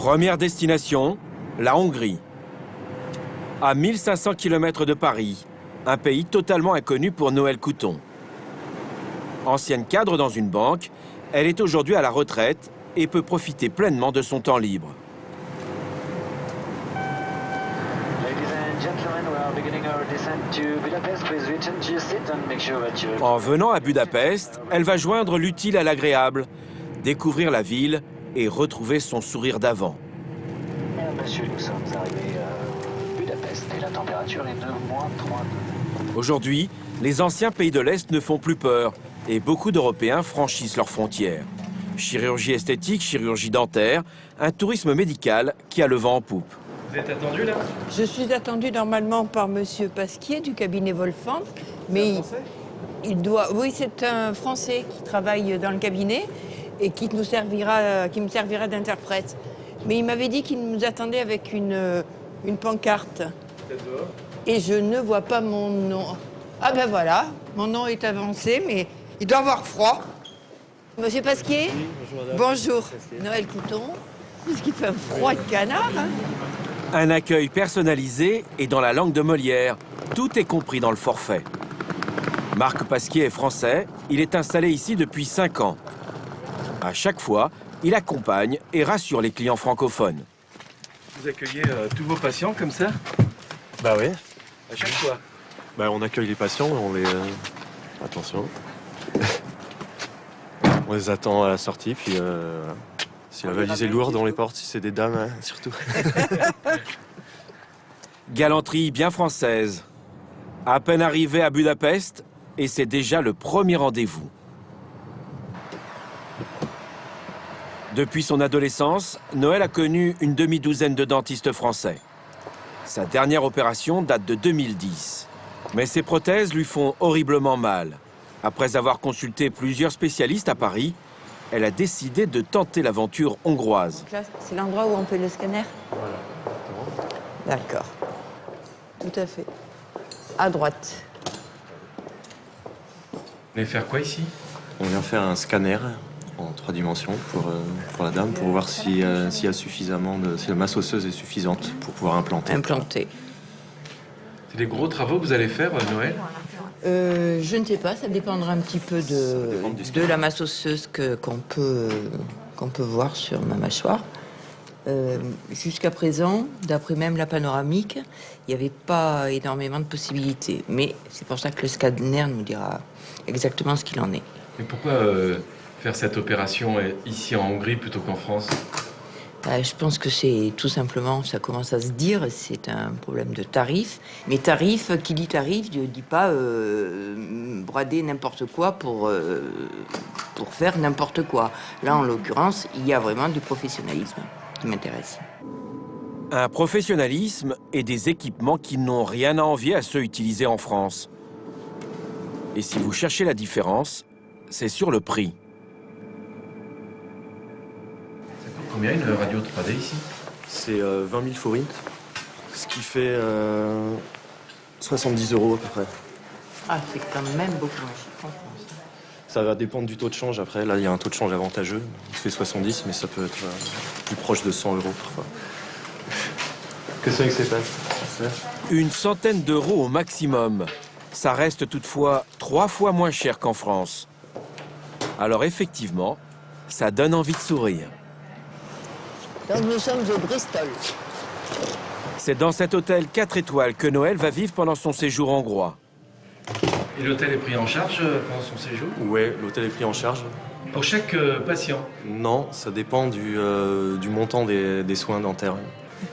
Première destination, la Hongrie. À 1500 km de Paris, un pays totalement inconnu pour Noël Couton. Ancienne cadre dans une banque, elle est aujourd'hui à la retraite et peut profiter pleinement de son temps libre. En venant à Budapest, elle va joindre l'utile à l'agréable, découvrir la ville et retrouver son sourire d'avant. Monsieur, nous sommes arrivés à Budapest et la température est de -3 degrés. Aujourd'hui, les anciens pays de l'Est ne font plus peur et beaucoup d'Européens franchissent leurs frontières. Chirurgie esthétique, chirurgie dentaire, un tourisme médical qui a le vent en poupe. Vous êtes attendu là? Je suis attendue normalement par Monsieur Pasquier du cabinet Wolfand, mais il doit. Oui, c'est un Français qui travaille dans le cabinet et qui me servira d'interprète. Mais il m'avait dit qu'il nous attendait avec une pancarte. Et je ne vois pas mon nom. Ah ben voilà, mon nom est avancé, mais il doit avoir froid. Monsieur Pasquier? Oui, bonjour madame. Bonjour. Noël Couton. Parce qu'il fait un froid de canard, hein. Un accueil personnalisé et dans la langue de Molière. Tout est compris dans le forfait. Marc Pasquier est français. Il est installé ici depuis 5 ans. À chaque fois, il accompagne et rassure les clients francophones. Vous accueillez tous vos patients comme ça? Bah oui. À chaque fois? Bah on accueille les patients, on les... Attention. On les attend à la sortie, puis voilà. Si la valise est lourde, on les porte, si c'est des dames, hein, surtout. Galanterie bien française. À peine arrivé à Budapest, et c'est déjà le premier rendez-vous. Depuis son adolescence, Noël a connu une demi-douzaine de dentistes français. Sa dernière opération date de 2010. Mais ses prothèses lui font horriblement mal. Après avoir consulté plusieurs spécialistes à Paris, elle a décidé de tenter l'aventure hongroise. C'est l'endroit où on fait le scanner? Voilà. D'accord. Tout à fait. À droite. Vous venez faire quoi ici? On vient faire un scanner en 3 dimensions pour la dame, pour voir s'il y a suffisamment si la masse osseuse est suffisante pour pouvoir implanter. Implanté. C'est des gros travaux que vous allez faire, Noël? Je ne sais pas, ça dépendra un petit peu de la masse osseuse qu'on peut voir sur ma mâchoire. Jusqu'à présent, d'après même la panoramique, il n'y avait pas énormément de possibilités. Mais c'est pour ça que le scanner nous dira exactement ce qu'il en est. Mais pourquoi faire cette opération ici en Hongrie plutôt qu'en France? Je pense que c'est tout simplement, ça commence à se dire, c'est un problème de tarif. Mais tarif, qui dit tarif, ne dit pas brader n'importe quoi pour faire n'importe quoi. Là, en l'occurrence, il y a vraiment du professionnalisme qui m'intéresse. Un professionnalisme et des équipements qui n'ont rien à envier à ceux utilisés en France. Et si vous cherchez la différence, c'est sur le prix. Combien une radio 3D ici? C'est 20 000 forints, ce qui fait 70 € à peu près. Ah, c'est quand même beaucoup moins cher qu'en France. Ça va dépendre du taux de change après. Là, il y a un taux de change avantageux. Il fait 70, mais ça peut être plus proche de 100 € parfois. Qu'est-ce que c'est ça? Une centaine d'euros au maximum. Ça reste toutefois 3 fois moins cher qu'en France. Alors effectivement, ça donne envie de sourire. Donc nous sommes au Bristol. C'est dans cet hôtel 4 étoiles que Noël va vivre pendant son séjour hongrois. Et l'hôtel est pris en charge pendant son séjour? Ouais, l'hôtel est pris en charge. Pour chaque patient? Non, ça dépend du montant des soins dentaires.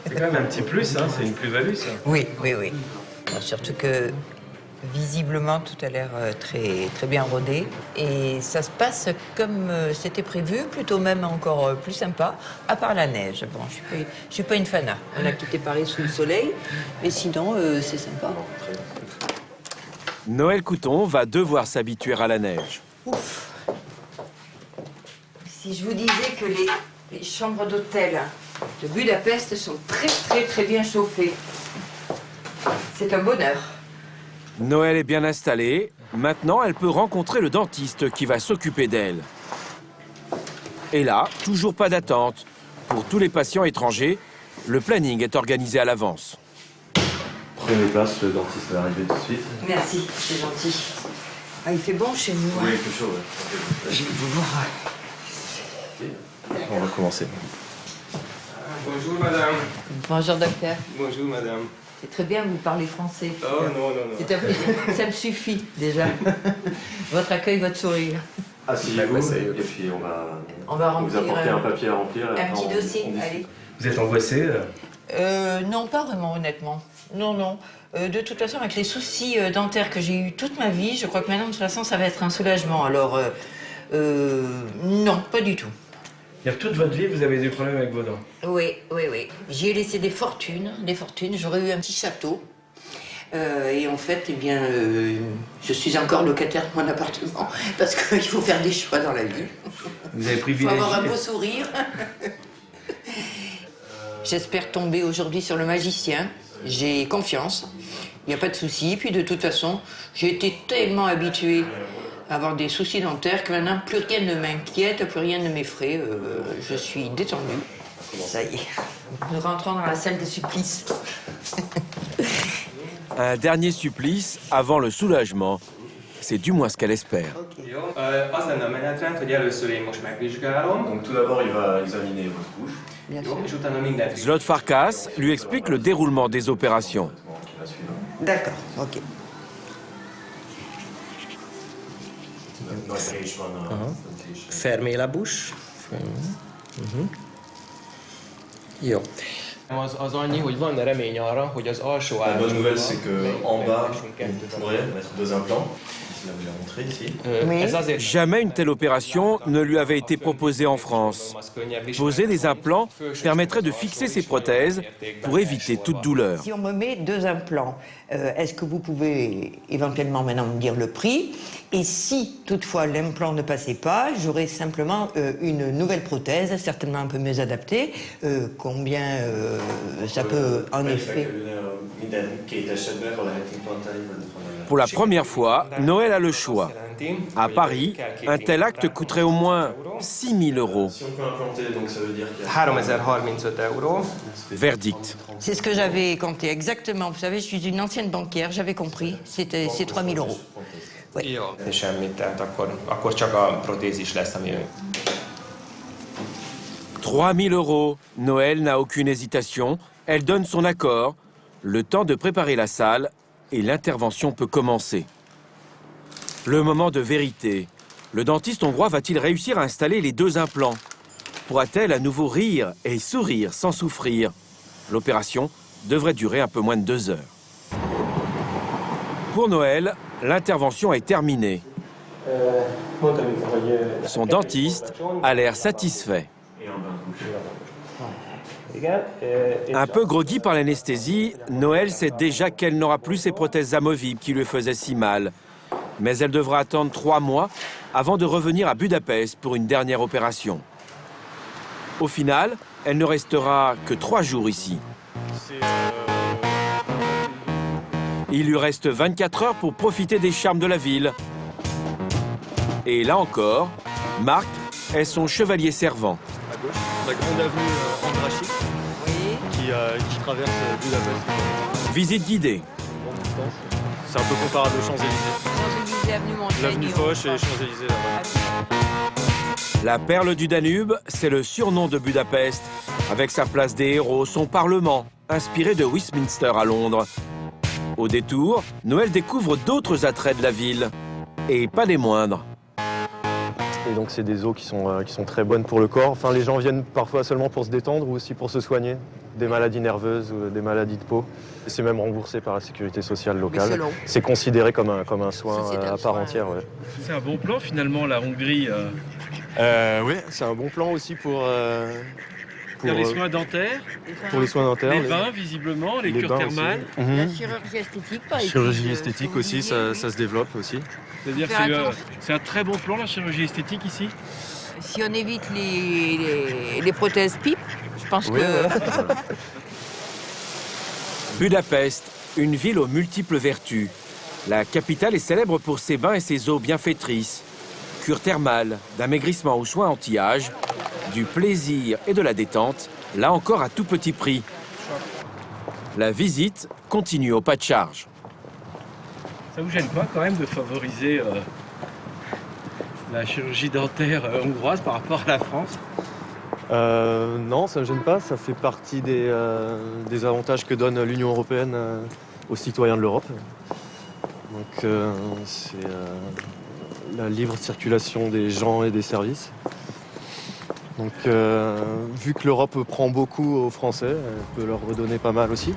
C'est quand même un petit plus, hein, c'est une plus-value ça. Oui, oui, oui. Bon, surtout que visiblement tout a l'air très, très bien rodé. Et ça se passe comme c'était prévu, plutôt même encore plus sympa, à part la neige. Bon, je suis pas une fana. On a quitté Paris sous le soleil, mais sinon, c'est sympa. Noël Couton va devoir s'habituer à la neige. Ouf. Si je vous disais que les chambres d'hôtel de Budapest sont très, très, très bien chauffées, c'est un bonheur. Noël est bien installée. Maintenant, elle peut rencontrer le dentiste qui va s'occuper d'elle. Et là, toujours pas d'attente. Pour tous les patients étrangers, le planning est organisé à l'avance. Prenez place, le dentiste va arriver tout de suite. Merci, c'est gentil. Ah, il fait bon chez vous. Oui, hein. il fait chaud, ouais. Je vais vous voir. On va commencer. Bonjour madame. Bonjour docteur. Bonjour madame. C'est très bien, vous parlez français. Oh non, non, non. C'est un plaisir. Ça me suffit déjà. Votre accueil, votre sourire. Asseyez-vous et puis On va vous remplir apporter un papier à remplir. un petit dossier. Allez. Vous êtes angoissé Non, pas vraiment, honnêtement. Non, non. De toute façon, avec les soucis dentaires que j'ai eus toute ma vie, je crois que maintenant, de toute façon, ça va être un soulagement. Alors, non, pas du tout. Toute votre vie, vous avez des problèmes avec vos dents. Oui, oui, oui. J'y ai laissé des fortunes, J'aurais eu un petit château. Et en fait, eh bien, je suis encore locataire de mon appartement parce qu'il faut faire des choix dans la vie. Vous avez Il faut privilégié. avoir un beau sourire. J'espère tomber aujourd'hui sur le magicien. J'ai confiance. Il n'y a pas de souci. Puis de toute façon, j'ai été tellement habituée à avoir des soucis dentaires que maintenant, plus rien ne m'inquiète, plus rien ne m'effraie. Je suis détendue. Ça y est. Nous rentrons dans la salle des supplices. Un dernier supplice avant le soulagement. C'est du moins ce qu'elle espère. Jó, az lenne a menetrend, hogy először én most megvizsgálom. Donc tout d'abord, il va examiner votre bouche. Bien Jó, sûr. és utána mindent Zlot Farkas lui explique le déroulement des opérations. Qui va suivre. D'accord, ok. Fermez la bouche. Jó. Az annyi, hogy van remény arra, hogy az alsó La bonne nouvelle, c'est álláspontban qu'en bas, megvizsgálunk on kettőt. pourrait mettre 2 implants. Là, vous l'avez montré ici. Oui. Ez azért Jamais une telle opération ne lui avait été proposée en France. az könnyebb is, Poser mert des implants permettrait de fixer ses prothèses pour éviter toute douleur. Si on me met 2 implants, est-ce que vous pouvez éventuellement maintenant me dire le prix? Et si toutefois l'implant ne passait pas, j'aurais simplement une nouvelle prothèse, certainement un peu mieux adaptée. Combien ça peut en effet... Minden két esetben, ha lehet implantálni, vagy Pour la première fois, Noël a le choix. À Paris, un tel acte coûterait au moins 6 000 euros. Si on peut implanter, donc ça veut dire qu'il y a 3035 €. Verdict. C'est ce que j'avais compté exactement. Vous savez, je suis une ancienne banquière, j'avais compris. C'est 3 000 euros. Jó. Semmit, tehát akkor csak a protézis lesz, ami... 3 000 euros. Noël n'a aucune hésitation. Elle donne son accord. Le temps de préparer la salle et l'intervention peut commencer. Le moment de vérité. Le dentiste hongrois va-t-il réussir à installer les 2 implants? Pourra-t-elle à nouveau rire et sourire sans souffrir? L'opération devrait durer un peu moins de 2 heures. Pour Noël, l'intervention est terminée. Son dentiste a l'air satisfait. Un peu groggy par l'anesthésie, Noël sait déjà qu'elle n'aura plus ses prothèses amovibles qui lui faisaient si mal. Mais elle devra attendre 3 mois avant de revenir à Budapest pour une dernière opération. Au final, elle ne restera que 3 jours ici. Il lui reste 24 heures pour profiter des charmes de la ville. Et là encore, Marc est son chevalier servant. à gauche, la grande avenue Andrássy qui traverse Budapest. Visite guidée. Grande distance. C'est un peu comparable aux Champs-Élysées. L'avenue Foch et les Champs-Élysées là-bas. La perle du Danube, c'est le surnom de Budapest, avec sa place des héros, son parlement, inspiré de Westminster à Londres. Au détour, Noël découvre d'autres attraits de la ville, et pas des moindres. Et donc c'est des eaux qui sont très bonnes pour le corps. Enfin, les gens viennent parfois seulement pour se détendre ou aussi pour se soigner des maladies nerveuses ou des maladies de peau. C'est même remboursé par la sécurité sociale locale. C'est considéré comme un soin à part entière. Ouais. C'est un bon plan finalement, la Hongrie. Oui, c'est un bon plan aussi pour Les soins dentaires, pour les soins dentaires. les bains visiblement, les cures bains thermales. aussi. Mhm. La chirurgie esthétique, par exemple. Chirurgie esthétique aussi, ça se développe aussi. C'est-à-dire Faire que c'est un très bon plan la chirurgie esthétique ici. Si on évite les prothèses pipes, je pense Oui, que... voilà. Budapest, une ville aux multiples vertus. La capitale est célèbre pour ses bains et ses eaux bienfaitrices. Cure thermale, d'amaigrissement aux soins anti-âge, Du plaisir et de la détente, là encore à tout petit prix. La visite continue au pas de charge. Ça vous gêne pas quand même de favoriser la chirurgie dentaire hongroise par rapport à la France? Non, ça ne me gêne pas. Ça fait partie des avantages que donne l'Union européenne aux citoyens de l'Europe. Donc c'est la libre circulation des gens et des services. Donc vu que l'Europe prend beaucoup aux Français, elle peut leur redonner pas mal aussi.